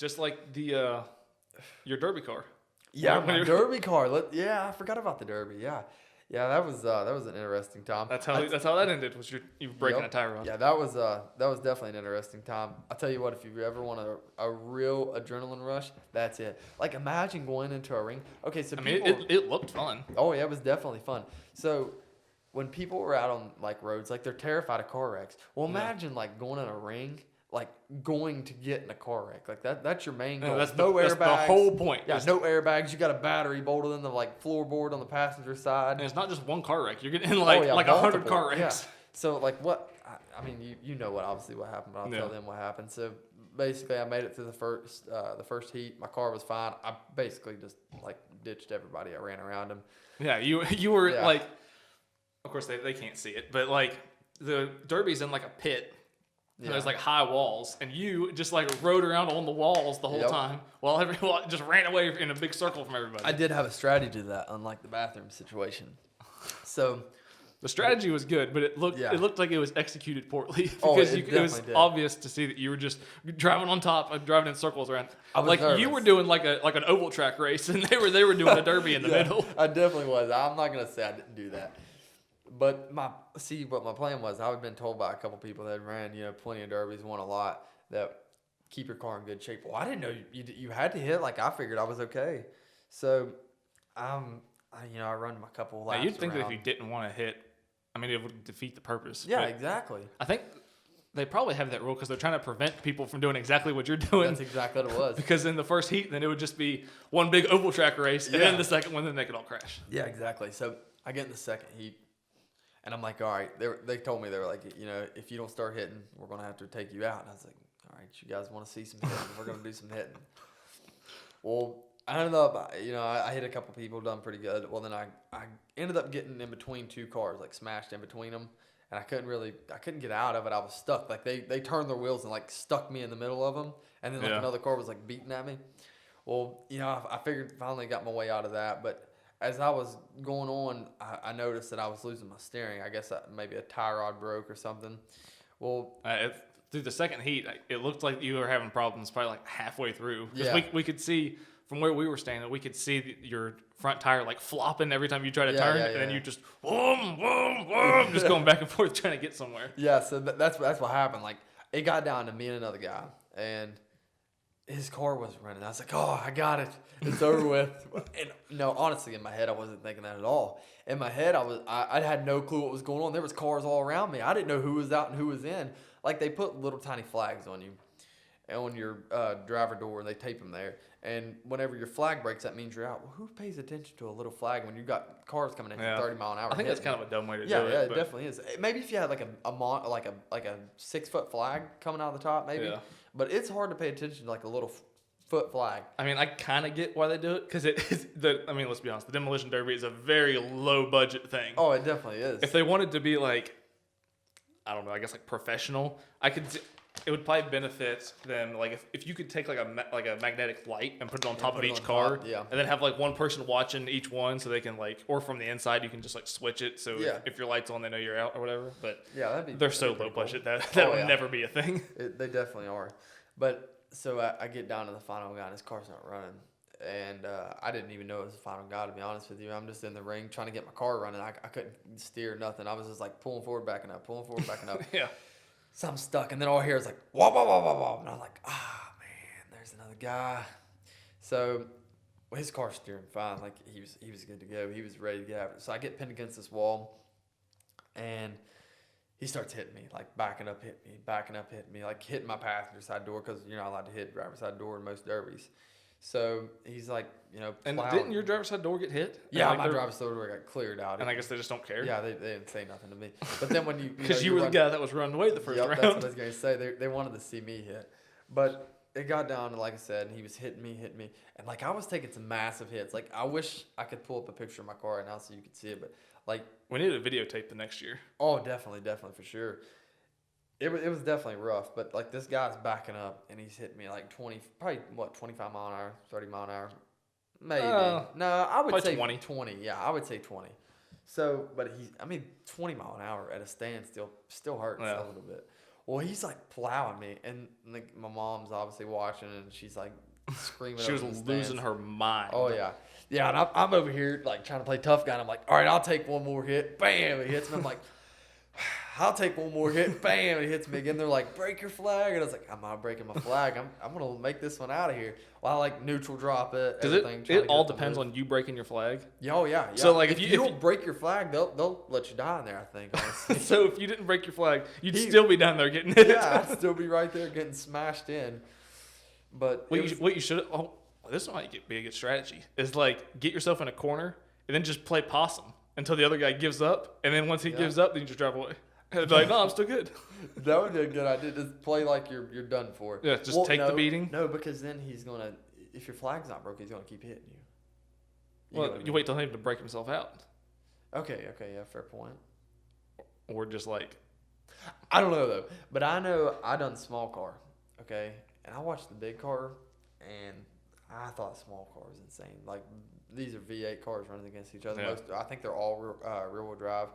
just like the your Derby car. Yeah, my Derby car. I forgot about the Derby. Yeah, that was an interesting time. That's how that ended. Was you breaking a tire rod? Yeah, that was definitely an interesting time. I'll tell you what, if you ever want a real adrenaline rush, that's it. Like imagine going into a ring. Okay, so it looked fun. Oh yeah, it was definitely fun. So when people were out on like roads, like they're terrified of car wrecks. Well, imagine like going in a ring. Like going to get in a car wreck, like that's your main goal. That's no airbags. That's the whole point. Yeah, no airbags. You got a battery bolted in the like floorboard on the passenger side. And it's not just one car wreck. You're getting in like 100 car wrecks. Yeah. So like what? I mean, you know what happened, but I'll tell them what happened. So basically, I made it through the first heat. My car was fine. I basically just like ditched everybody. I ran around them. Yeah, you were like, of course they can't see it, but like the Derby's in like a pit. Yeah. There's like high walls, and you just like rode around on the walls the whole time while everyone just ran away in a big circle from everybody. I did have a strategy to that, unlike the bathroom situation. So the strategy was good, but it looked like it was executed poorly because it was obvious to see that you were just driving on top, driving in circles around. Like nervous. You were doing like an oval track race, and they were doing a Derby in the middle. I definitely was. I'm not gonna say I didn't do that. But what my plan was, I had been told by a couple people that ran, plenty of derbies, won a lot, that keep your car in good shape. Well, I didn't know you had to hit. Like I figured I was okay. So, I run my couple laps. Now, you'd think that if you didn't want to hit, I mean, it would defeat the purpose. Yeah, exactly. I think they probably have that rule because they're trying to prevent people from doing exactly what you're doing. That's exactly what it was. Because in the first heat, then it would just be one big oval track race, and then the second one, then they could all crash. Yeah, exactly. So I get in the second heat. And I'm like, all right. They told me, they were like, if you don't start hitting, we're going to have to take you out. And I was like, all right, you guys want to see some hitting? We're going to do some hitting. Well, I ended up, I hit a couple people, done pretty good. Well, then I ended up getting in between two cars, like smashed in between them. And I couldn't get out of it. I was stuck. Like they turned their wheels and like stuck me in the middle of them. And then another car was like beating at me. Well, I figured finally got my way out of that. But as I was going on, I noticed that I was losing my steering. I guess maybe a tie rod broke or something. Well, through the second heat, it looked like you were having problems probably like halfway through. Because we could see from where we were standing, we could see your front tire like flopping every time you try to turn, and then you just boom, boom, boom, just going back and forth trying to get somewhere. Yeah, so that's what happened. Like it got down to me and another guy, and his car wasn't running. I was like, oh, I got it. It's over with. And no, honestly, in my head, I wasn't thinking that at all. In my head, I had no clue what was going on. There was cars all around me. I didn't know who was out and who was in. Like, they put little tiny flags on you, on your driver door, and they tape them there. And whenever your flag breaks, that means you're out. Well, who pays attention to a little flag when you got cars coming in at 30 mile an hour? I think that's kind of a dumb way to do it. Yeah, it definitely is. Maybe if you had like a 6-foot flag coming out of the top, maybe. Yeah. But it's hard to pay attention to like a little foot flag. I mean, I kind of get why they do it because let's be honest, the Demolition Derby is a very low budget thing. Oh, it definitely is. If they wanted to be like, I don't know, I guess like professional, it would probably benefit them. Like if you could take like a magnetic light and put it on top of each car, and then have like one person watching each one, so they can like, or from the inside you can just like switch it. So if your light's on, they know you're out or whatever. But they're so low budget that would never be a thing. They definitely are. But so I get down to the final guy, and his car's not running. And I didn't even know it was the final guy, to be honest with you. I'm just in the ring trying to get my car running. I couldn't steer nothing. I was just like pulling forward, backing up, pulling forward, backing up. Yeah. So I'm stuck, and then all I hear is like, wah, wah, wah, wah, wah. And I'm like, man, there's another guy. So his car's steering fine. Like, he was good to go. He was ready to get after it. So I get pinned against this wall, and he starts hitting me, like backing up, hitting me, like hitting my passenger side door, because you're not allowed to hit driver's side door in most derbies. So he's like, And plowing. Didn't your driver's side door get hit? Yeah, my driver's side door got cleared out. And I guess they just don't care. Yeah, they didn't say nothing to me. But then when you because you were the guy that was running away the first round. That's what I was going to say. They wanted to see me hit. But it got down to, like I said, and he was hitting me. And, like, I was taking some massive hits. Like, I wish I could pull up a picture of my car right now so you could see it. But, like... We need a videotape the next year. Oh, definitely, for sure. It was definitely rough. But, like, this guy's backing up, and he's hitting me, like, 25 mile an hour, 30 mile an hour? Maybe. No, I would say 20. 20. Yeah, I would say 20. So, but 20 mile an hour at a standstill still hurts a little bit. Well, he's like plowing me, and like my mom's obviously watching, and she's like screaming. She was losing her mind. Oh yeah, yeah. And I'm over here like trying to play tough guy. And I'm like, all right, I'll take one more hit. Bam! He hits me. I'm like, I'll take one more hit. Bam! He hits me again. They're like, break your flag, and I was like, I'm not breaking my flag. I'm gonna make this one out of here. Well, I like neutral drop it. Does it all depends on you breaking your flag? Yeah, oh yeah. So like if you don't break your flag, they'll let you die in there. I think. Honestly. So if you didn't break your flag, you'd still be down there getting hit. Yeah, I'd still be right there getting smashed in. But what you should this might be a good strategy is like get yourself in a corner and then just play possum until the other guy gives up, and then once he gives up, then you just drive away. And be like, no, I'm still good. That would be a good idea. Just play like you're done for. Yeah, just take the beating. No, because then he's gonna. If your flag's not broke, he's gonna keep hitting you. Well, you wait till him to break himself out. Okay, yeah, fair point. Or just like, I don't know though, but I know I done small car, okay, and I watched the big car, and I thought small car was insane. Like these are V8 cars running against each other. Yeah. I think they're all rear-wheel drive.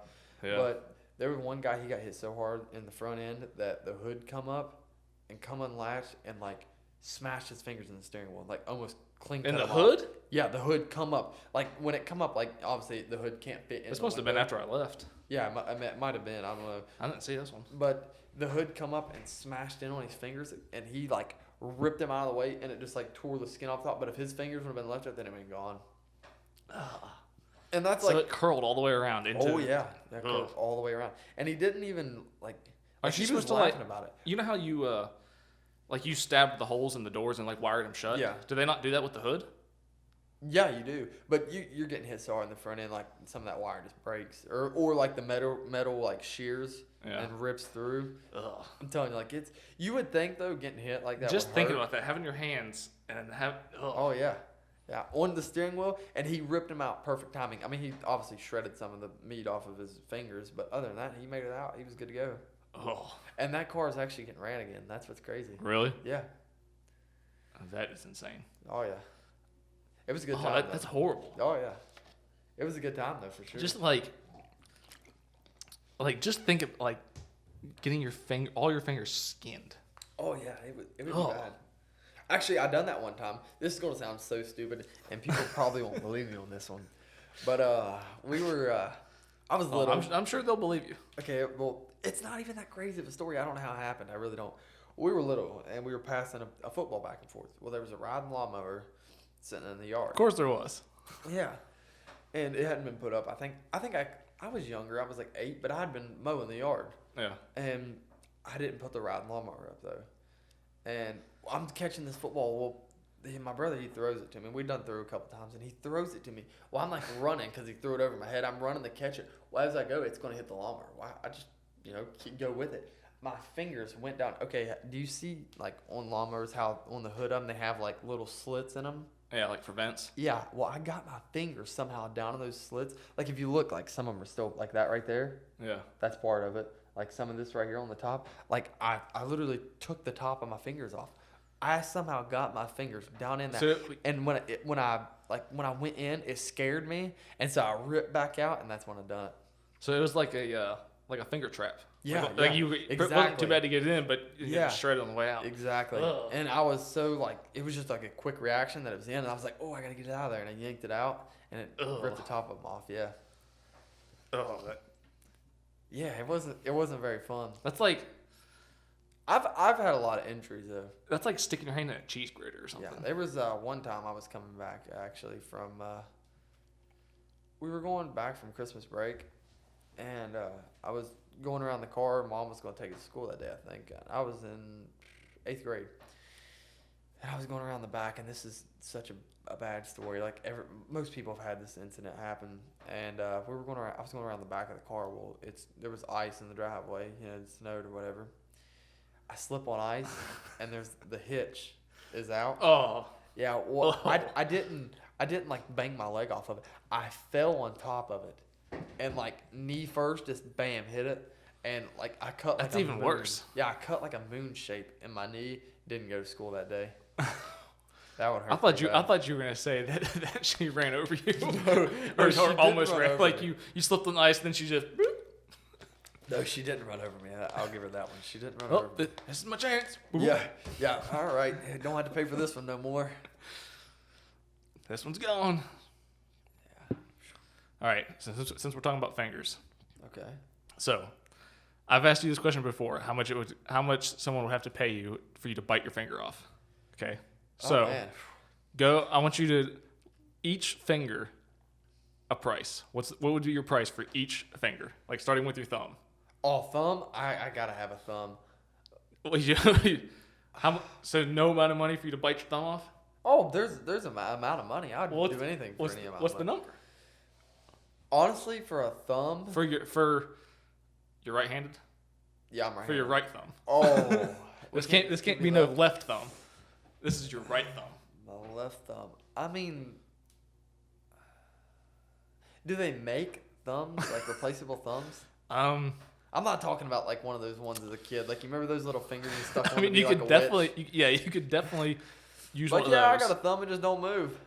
Yeah. But there was one guy, he got hit so hard in the front end that the hood come up and come unlatched and like smashed his fingers in the steering wheel, like almost clean. In the hood? Off. Yeah, the hood come up. Like when it come up, like obviously the hood can't fit in. It's supposed to have been after I left. Yeah, it might have been. I don't know. I didn't see this one. But the hood come up and smashed in on his fingers, and he like ripped them out of the way, and it just like tore the skin off the top. But if his fingers would have been left up, then it would have been gone. And that's so it curled all the way around into. Oh yeah, that curled all the way around, and he didn't even like. He was supposed to laughing about it. You know how you like you stabbed the holes in the doors and like wired them shut? Yeah. Do they not do that with the hood? Yeah, you do, but you're getting hit so hard in the front end, like some of that wire just breaks, or like the metal like shears and rips through. Ugh. I'm telling you, like you would think though, getting hit like that. Just would thinking hurt. about that, having your hands and have. Ugh. Oh yeah. Yeah, on the steering wheel, and he ripped him out perfect timing. I mean, he obviously shredded some of the meat off of his fingers, but other than that, he made it out. He was good to go. Oh. And that car is actually getting ran again. That's what's crazy. Really? Yeah. That is insane. Oh yeah. It was a good time. That's horrible. Oh yeah. It was a good time though, for sure. Just like just think of like getting all your fingers skinned. Oh yeah, it would be bad. Actually, I done that one time. This is gonna sound so stupid, and people probably won't believe me on this one. But we were. I was little. I'm sure they'll believe you. Okay, well, it's not even that crazy of a story. I don't know how it happened. I really don't. We were little, and we were passing a football back and forth. Well, there was a riding lawnmower sitting in the yard. Of course there was. Yeah, and it hadn't been put up. I think I was younger. I was like 8, but I had been mowing the yard. Yeah. And I didn't put the riding lawnmower up though. And I'm catching this football. Well, my brother, he throws it to me. We've done through a couple times, and he throws it to me. Well, I'm like running because he threw it over my head. I'm running to catch it. Well, as I go, it's going to hit the lawnmower. Well, I just, go with it. My fingers went down. Okay, do you see, like, on lawnmowers how on the hood of them they have, like, little slits in them? Yeah, like for vents. Yeah, well, I got my fingers somehow down in those slits. Like, if you look, like, some of them are still like that right there. Yeah. That's part of it. Like, some of this right here on the top. Like, I literally took the top of my fingers off. I somehow got my fingers down in there. And when I went in, it scared me. And so I ripped back out, and that's when I done it. So it was like a finger trap. Yeah, like you exactly. It wasn't too bad to get it in, but you got shredded on the way out. Exactly. Ugh. And I was so like, it was just like a quick reaction that it was in, and I was like, oh, I gotta get it out of there, and I yanked it out, and it ripped the top of them off. Yeah. Oh, yeah, it wasn't very fun. That's like, I've had a lot of injuries though. That's like sticking your hand in a cheese grater or something. Yeah, there was one time I was coming back actually from. We were going back from Christmas break, and I was going around the car. Mom was going to take us to school that day, I think. I was in 8th grade, and I was going around the back, and this is such a bad story. Like most people have had this incident happen, and we were going around. I was going around the back of the car. Well, there was ice in the driveway. It snowed or whatever. I slip on ice, and there's the hitch is out. Oh. Yeah. Well, I didn't like bang my leg off of it. I fell on top of it, and like knee first, just bam, hit it, and like I cut. That's like even worse. Yeah, I cut like a moon shape in my knee. Didn't go to school that day. That would hurt. I thought you were gonna say that she ran over you, or or almost ran. Like you slipped on the ice, and then she just. No, she didn't run over me. I'll give her that one. She didn't run over me. This is my chance. Yeah. All right. Don't have to pay for this one no more. This one's gone. Yeah. All right. Since we're talking about fingers. Okay. So, I've asked you this question before. How much someone would have to pay you for you to bite your finger off? Okay. So, I want you to each finger a price. What would be your price for each finger? Like starting with your thumb. Oh, thumb? I gotta have a thumb. Well, so no amount of money for you to bite your thumb off? Oh, there's an amount of money. I would do anything for any amount. What's the number? Honestly, for a thumb. For your right-handed? Yeah, I'm right. For your right thumb. Oh. this can't be no left thumb. This is your right thumb. My left thumb. I mean, do they make thumbs, like replaceable thumbs? I'm not talking about like one of those ones as a kid. Like, you remember those little fingers you stuck on? I mean, you could definitely use one of those. I got a thumb and just don't move.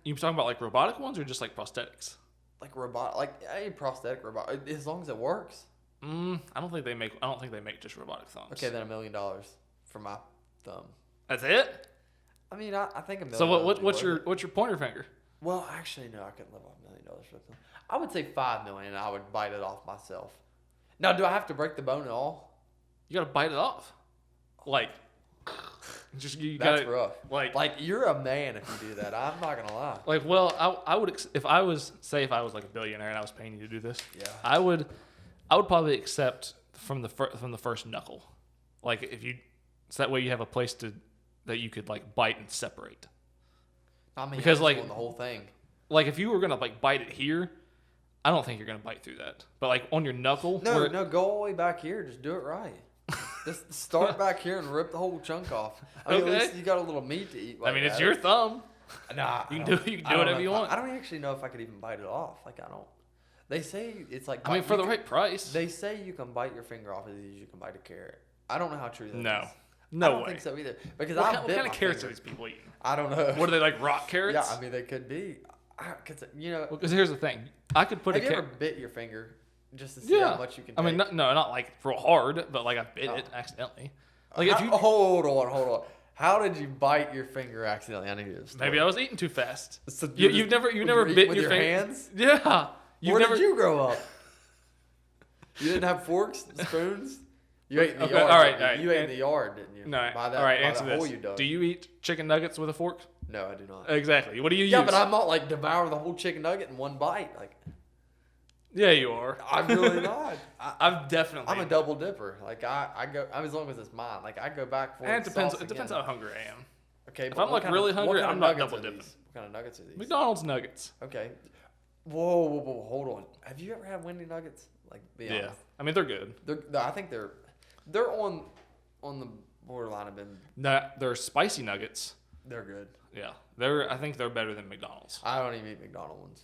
You talking about like robotic ones or just like prosthetics? Like prosthetic robotic, as long as it works. I don't think they make just robotic thumbs. Okay, then $1 million for my thumb. That's it? I mean, I think $1 million. So what's your pointer finger? Well, actually, no, I couldn't live off $1 million for a thumb. I would say $5 million, and I would bite it off myself. Now, do I have to break the bone at all? You gotta bite it off. Like, that's rough. Like you're a man if you do that. I'm not gonna lie. Like, well, I would if I was like a billionaire and I was paying you to do this. Yeah. I would probably accept from the first knuckle. Like so that way you have a place that you could like bite and separate. I mean, because like the whole thing. Like if you were gonna like bite it here, I don't think you're gonna bite through that. But like on your knuckle, no, go all the way back here. Just do it right. Just start back here and rip the whole chunk off. I mean, at least you got a little meat to eat. Like it's your thumb. Nah, you can do whatever you want. I don't actually know if I could even bite it off. Like I don't. They say it's like. I mean, for the right price. They say you can bite your finger off as easy as you can bite a carrot. I don't know how true that is. No I don't way. think so either. Because what kind of carrots are these people eating? I don't know. What are they, like rock carrots? Yeah, I mean they could be. Because here's the thing. I could put Have you ever bit your finger just to see how much you can take? I mean, not like real hard, but like I bit it accidentally. Like hold on. How did you bite your finger accidentally? I need to story. Maybe I was eating too fast. So you've never bit with your hands? Yeah. Where did you grow up? You didn't have forks and spoons? You ate in the yard. All right. You ate in the yard, didn't you? No. All right, answer this. Do you eat chicken nuggets with a fork? No, I do not. Exactly. What do you use? Yeah, but I'm not like devour the whole chicken nugget in one bite. Like, yeah, you are. I'm really not. I'm definitely. I'm a double dipper. Like I go. As long as it's mine. Like I go back for. And it depends how hungry I am. Okay. If I'm like really hungry, I'm not double dipping. What kind of nuggets are these? McDonald's nuggets. Okay. Whoa, hold on. Have you ever had Wendy nuggets? Like, be honest. Yeah. I mean, they're good. I think they're on the borderline of being. They're spicy nuggets. They're good. Yeah. I think they're better than McDonald's. I don't even eat McDonald's ones.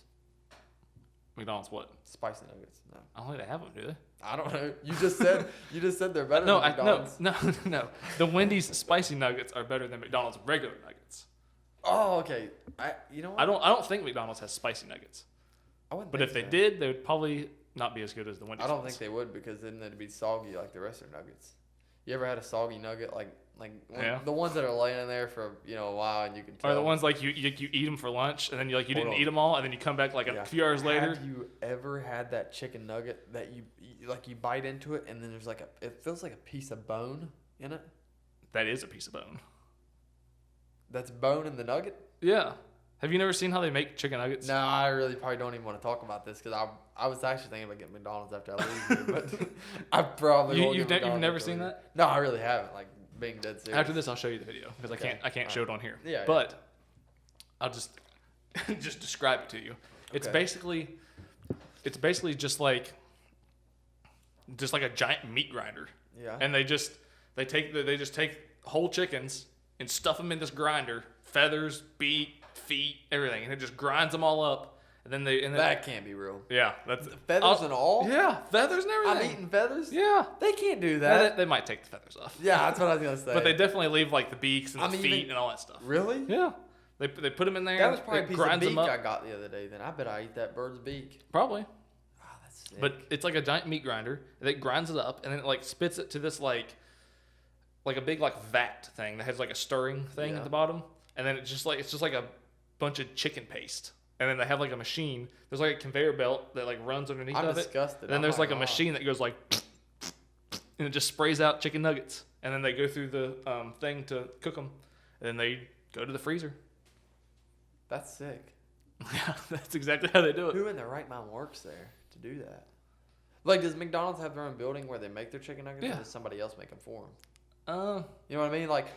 McDonald's what? Spicy nuggets. No. I don't think they have them, do they? I don't know. You just said they're better than McDonald's. No. The Wendy's spicy nuggets are better than McDonald's regular nuggets. Oh, okay. You know what? I don't think McDonald's has spicy nuggets. But if they did, they would probably not be as good as the Wendy's. I don't think they would, because then they'd be soggy like the rest of their nuggets. You ever had a soggy nugget the ones that are laying in there for a while and you can tell? Or the ones like you eat them for lunch and then you didn't eat them all and then you come back like a few hours later. Have you ever had that chicken nugget that you bite into it and then there's it feels like a piece of bone in it? That is a piece of bone. That's bone in the nugget? Yeah. Have you never seen how they make chicken nuggets? No, I really probably don't even want to talk about this because I was actually thinking about getting McDonald's after I leave here, but I probably won't get McDonald's. You've never seen that? No, I really haven't. Like, being dead serious. After this, I'll show you the video because I can't show it on here. Yeah. But I'll just describe it to you. It's basically just like a giant meat grinder. Yeah. And they just take whole chickens and stuff them in this grinder, feathers, feet, everything, and it just grinds them all up. And then that can't be real. Yeah, that's feathers and all. Yeah, feathers and everything. I'm eating feathers. Yeah, they can't do that. They might take the feathers off. Yeah, that's what I was gonna say. But they definitely leave like the beaks and the feet and all that stuff. Really? Yeah. They put them in there. That was probably a piece of beak I got the other day. Then I bet I eat that bird's beak. Probably. Oh, that That's sick. But it's like a giant meat grinder that grinds it up and then it like spits it to this like a big like vat thing that has like a stirring thing at the bottom, and then it's just like a bunch of chicken paste. And then they have like a machine. There's like a conveyor belt that like runs underneath I'm of it. disgusted. And then there's like a machine that goes like, and it just sprays out chicken nuggets. And then they go through the thing to cook them. And then they go to the freezer. That's sick. Yeah, that's exactly how they do it. Who in their right mind works there to do that? Like, does McDonald's have their own building where they make their chicken nuggets, or does somebody else make them for them? You know what I mean? Like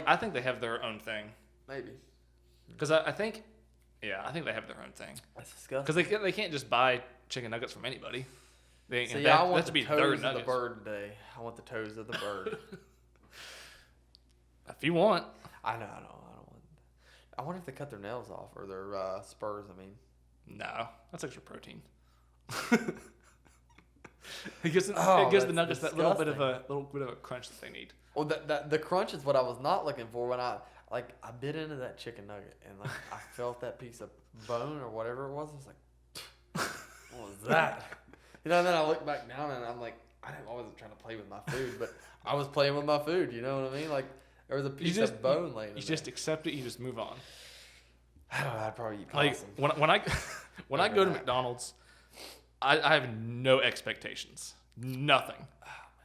I think they have their own thing. Maybe. Because I think they have their own thing. That's disgusting. Because they can't just buy chicken nuggets from anybody. I want the toes of the bird today. I want the toes of the bird. If you want. I don't want. I wonder if they cut their nails off or their spurs. I mean, no, that's extra protein. It gives the nuggets that little bit of a crunch that they need. Well, the crunch is what I was not looking for when I bit into that chicken nugget and like I felt that piece of bone or whatever it was. I was like, what was that? You know, and then I looked back down and I'm like, I wasn't trying to play with my food, but I was playing with my food. You know what I mean? Like there was a piece of bone laying. You just accept it. You just move on. I don't know. I'd probably eat possum. Like when I go to McDonald's, I have no expectations. Nothing.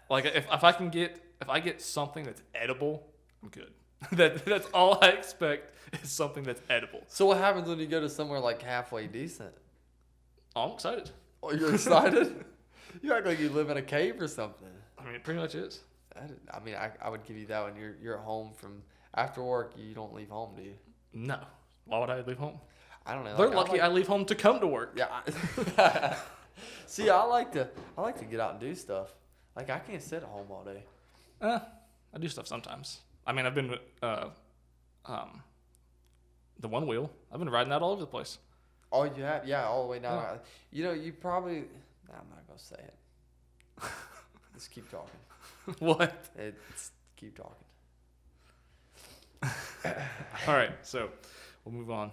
Like if I get something that's edible, I'm good. That's all I expect is something that's edible. So what happens when you go to somewhere like halfway decent? Oh, I'm excited. Oh, you're excited? You act like you live in a cave or something. I mean, it pretty much is. I mean, I would give you that when you're at home from after work. You don't leave home, do you? No. Why would I leave home? I don't know. They're lucky I leave home to come to work. Yeah. See, I like to get out and do stuff. Like I can't sit at home all day. I do stuff sometimes. I mean, I've been the one wheel. I've been riding that all over the place. Oh, you have? Yeah, all the way down. Yeah. You know, you probably. Nah, I'm not gonna say it. Just keep talking. What? Keep talking. All right, so we'll move on.